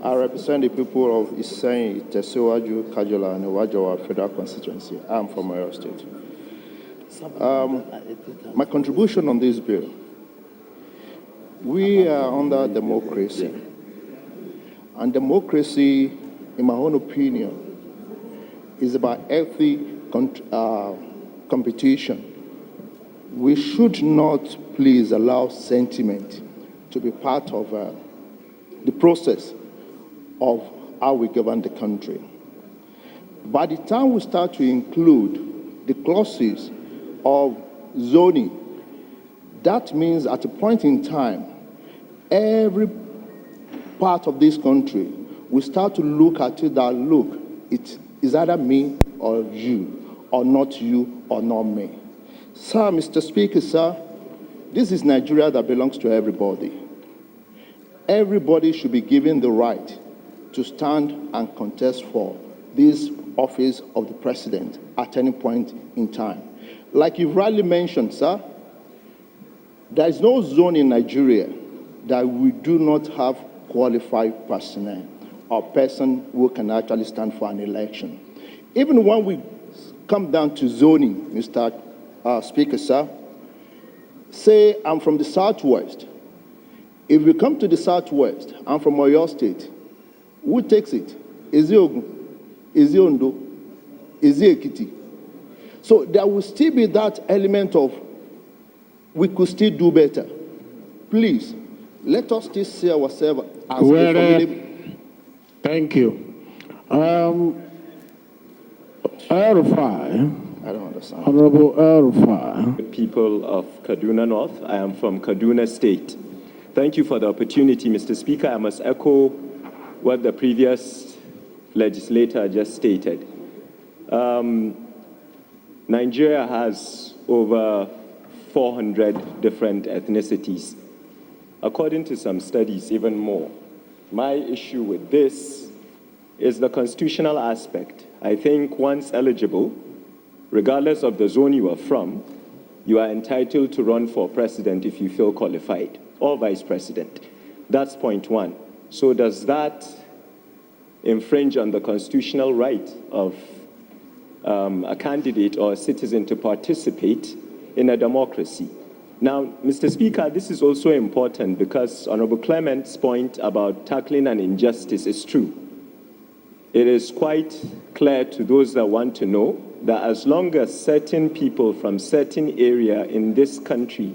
I represent the people of Isen, Tesiwaju, Kajola, and Wajawa Federal Constituency. I'm from Oyo State. My contribution on this bill, we are under democracy. And democracy, in my own opinion, is about healthy competition. We should not please allow sentiment to be part of the process of how we govern the country. By the time we start to include the clauses of zoning, that means at a point in time, every part of this country will start to look at it that, look, it is either me or you, or not you or not me. Sir, Mr. Speaker, sir, this is Nigeria that belongs to everybody. Everybody should be given the right to stand and contest for this office of the president at any point in time. Like you've rightly mentioned, sir, there is no zone in Nigeria that we do not have qualified personnel or person who can actually stand for an election. Even when we come down to zoning, Mr. Speaker, sir, say I'm from the Southwest. If we come to the Southwest, I'm from Oyo State, who takes it? Is it Ogun? Is it Ondo? Is it Ekiti? So there will still be that element of we could still do better. Please, let us still see ourselves as a formidable. Thank you. I don't understand. Honorable El-Rufai. People of Kaduna North, I am from Kaduna State. Thank you for the opportunity, Mr. Speaker. I must echo what the previous legislator just stated. Nigeria has over 400 different ethnicities. According to some studies, even more. My issue with this is the constitutional aspect. I think once eligible, regardless of the zone you are from, you are entitled to run for president if you feel qualified, or vice president. That's point one. So does that infringe on the constitutional right of a candidate or a citizen to participate in a democracy? Now, Mr. Speaker, this is also important because Honorable Clement's point about tackling an injustice is true. It is quite clear to those that want to know that as long as certain people from certain area in this country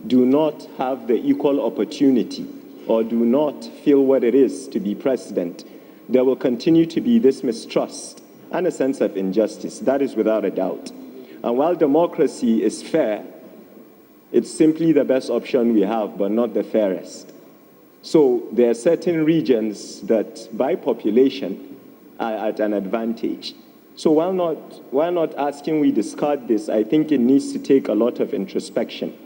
do not have the equal opportunity or do not feel what it is to be president, there will continue to be this mistrust and a sense of injustice. That is without a doubt. And while democracy is fair, it's simply the best option we have, but not the fairest. So there are certain regions that by population are at an advantage. So while not asking we discard this, I think it needs to take a lot of introspection.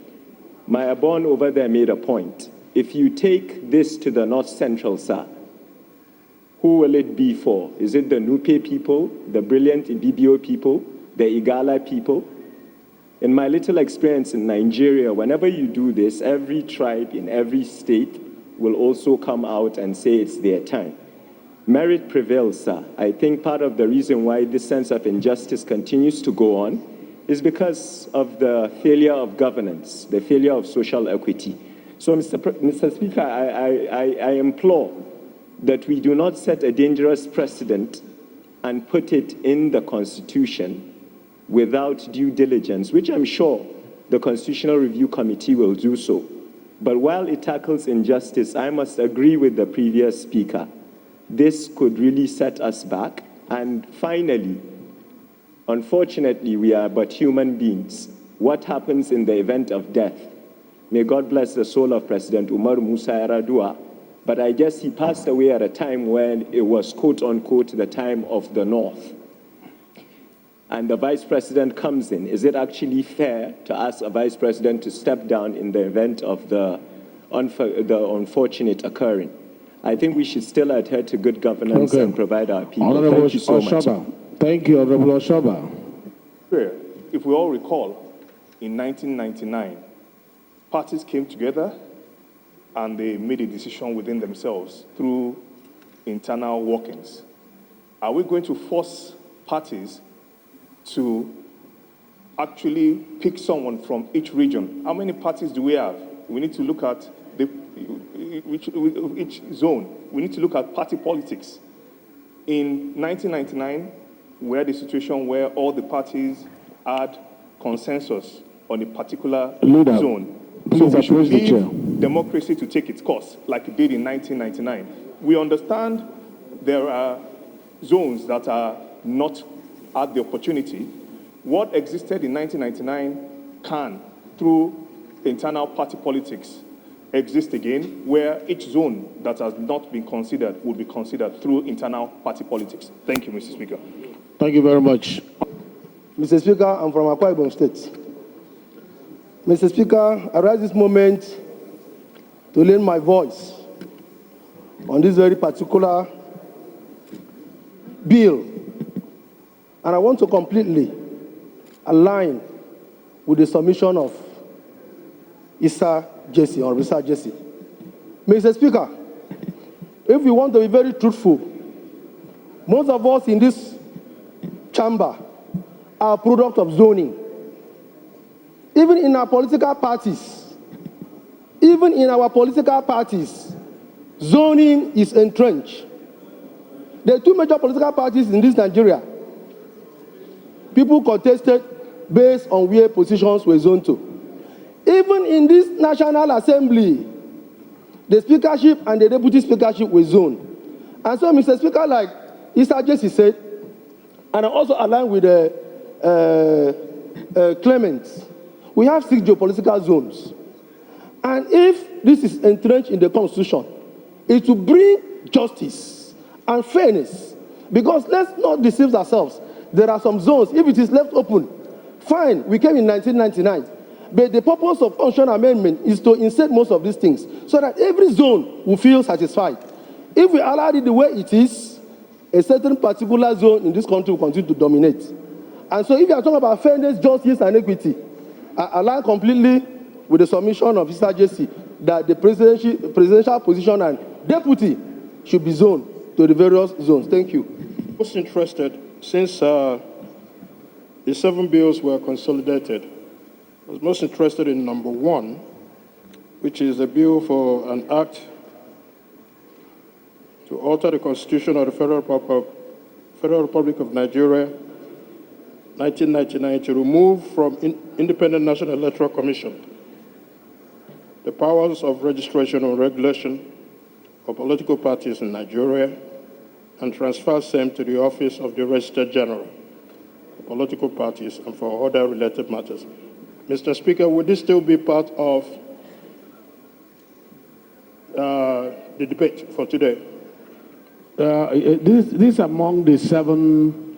My Abon over there made a point. If you take this to the North Central, sir, who will it be for? Is it the Nupe people, the brilliant Ibibio people, the Igala people? In my little experience in Nigeria, whenever you do this, every tribe in every state will also come out and say it's their time. Merit prevails, sir. I think part of the reason why this sense of injustice continues to go on is because of the failure of governance, the failure of social equity. So, Mr. Speaker, I implore that we do not set a dangerous precedent and put it in the Constitution without due diligence, which I'm sure the Constitutional Review Committee will do so. But while it tackles injustice, I must agree with the previous speaker. This could really set us back. And finally, unfortunately, we are but human beings. What happens in the event of death? May God bless the soul of President Umar Musa Yar'Adua, but I guess he passed away at a time when it was, quote unquote, the time of the North. And the vice president comes in. Is it actually fair to ask a vice president to step down in the event of the unfortunate occurring? I think we should still adhere to good governance and provide our people. Honorable Thank you so much. Thank you, Honorable Oshaba. If we all recall, in 1999, parties came together and they made a decision within themselves through internal workings? Are we going to force parties to actually pick someone from each region? How many parties do we have? We need to look at each zone. We need to look at party politics. In 1999, we had a situation where all the parties had consensus on a particular zone. So we should leave democracy to take its course, like it did in 1999. We understand there are zones that are not at the opportunity. What existed in 1999 can, through internal party politics, exist again, where each zone that has not been considered will be considered through internal party politics. Thank you, Mr. Speaker. Thank you very much. Mr. Speaker, I'm from Akwa Ibom State. Mr. Speaker, I rise this moment to lend my voice on this very particular bill. And I want to completely align with the submission of Issa Jesse, or Issa Jesse. Mr. Speaker, if we want to be very truthful, most of us in this chamber are a product of zoning. Even in our political parties, zoning is entrenched. There are two major political parties in this Nigeria. People contested based on where positions were zoned to. Even in this National Assembly, the speakership and the deputy speakership were zoned. And so, Mr. Speaker, like Issa Jesse said, and I also align with Clement, we have 6 geopolitical zones. And if this is entrenched in the Constitution, it will bring justice and fairness. Because let's not deceive ourselves. There are some zones, if it is left open, fine, we came in 1999. But the purpose of constitutional amendment is to insert most of these things so that every zone will feel satisfied. If we allow it the way it is, a certain particular zone in this country will continue to dominate. And so if you are talking about fairness, justice, and equity, I align completely with the submission of Mr. Jesse that the presidential position and deputy should be zoned to the various zones. Thank you. Most interested, since the 7 bills were consolidated, I was most interested in number 1, which is a bill for an act to alter the Constitution of the Federal Republic of Nigeria, 1999, to remove from Independent National Electoral Commission the powers of registration and regulation of political parties in Nigeria and transfer same to the office of the Registrar General for political parties and for other related matters. Mr. Speaker, would this still be part of the debate for today? This among the seven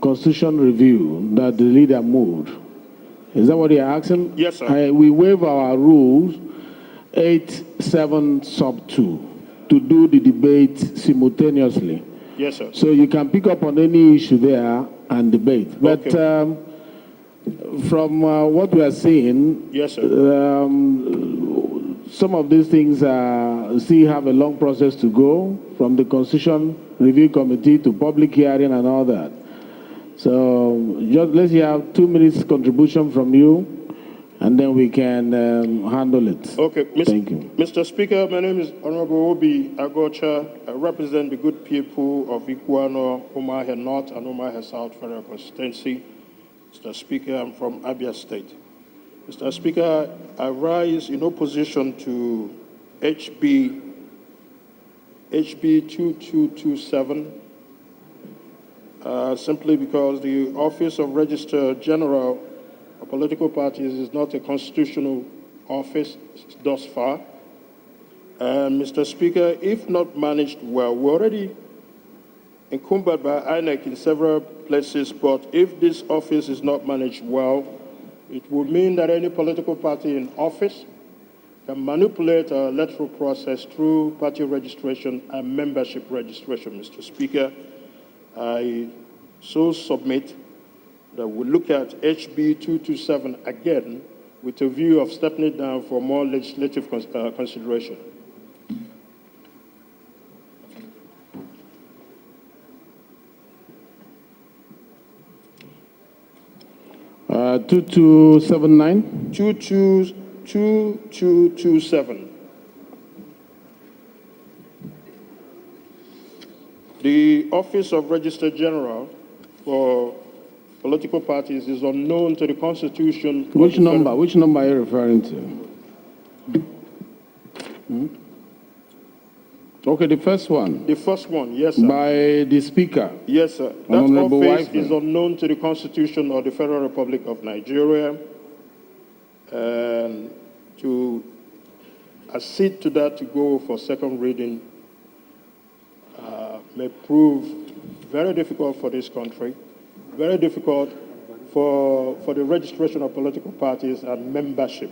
constitution review that the leader moved. Is that what you're asking? Yes, sir. We waive our rules 8(7) sub 2 to do the debate simultaneously. Yes, sir. So you can pick up on any issue there and debate. But Okay. From what we are seeing, Yes, sir. some of these things still have a long process to go, from the Constitution Review Committee to public hearing and all that. So just let's have 2 minutes contribution from you, and then we can handle it. Okay, Thank you. Mr. Speaker, my name is Honorable Obi Agocha. I represent the good people of Iguano, Umuahia North and Umuahia South Federal Constituency. Mr. Speaker, I'm from Abia State. Mr. Speaker, I rise in opposition to HB 2227, simply because the Office of Registrar General of Political Parties is not a constitutional office thus far. And Mr. Speaker, if not managed well, we're already encumbered by INEC in several places, but if this office is not managed well, it would mean that any political party in office can manipulate our electoral process through party registration and membership registration. Mr. Speaker, I so submit that we look at HB 227 again with a view of stepping it down for more legislative consideration. 2279. 2227. The Office of Registrar General for political parties is unknown to the Constitution. of Which the Federal- number? Which number are you referring to? Okay, the first one. The first one, yes, sir. By the Speaker. Yes, sir. That Honorable office Wyvern. is unknown to the Constitution of the Federal Republic of Nigeria. And to accede to that to go for second reading may prove very difficult for this country, very difficult for the registration of political parties and membership.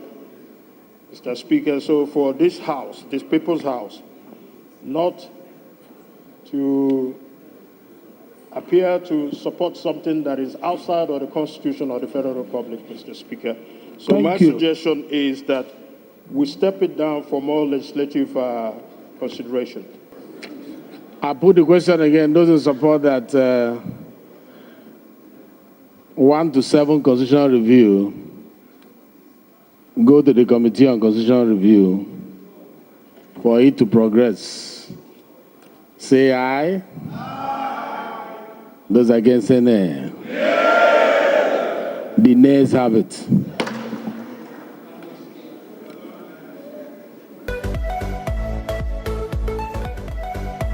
Mr. Speaker, so for this House, this People's House, not to appear to support something that is outside of the Constitution of the Federal Republic, Mr. Speaker. So Thank my you. suggestion is that we step it down for more legislative consideration. I put the question again. Those who support that 1 to 7 constitutional review go to the Committee on Constitutional Review for it to progress. Say aye. Those against say nay. The nays have it.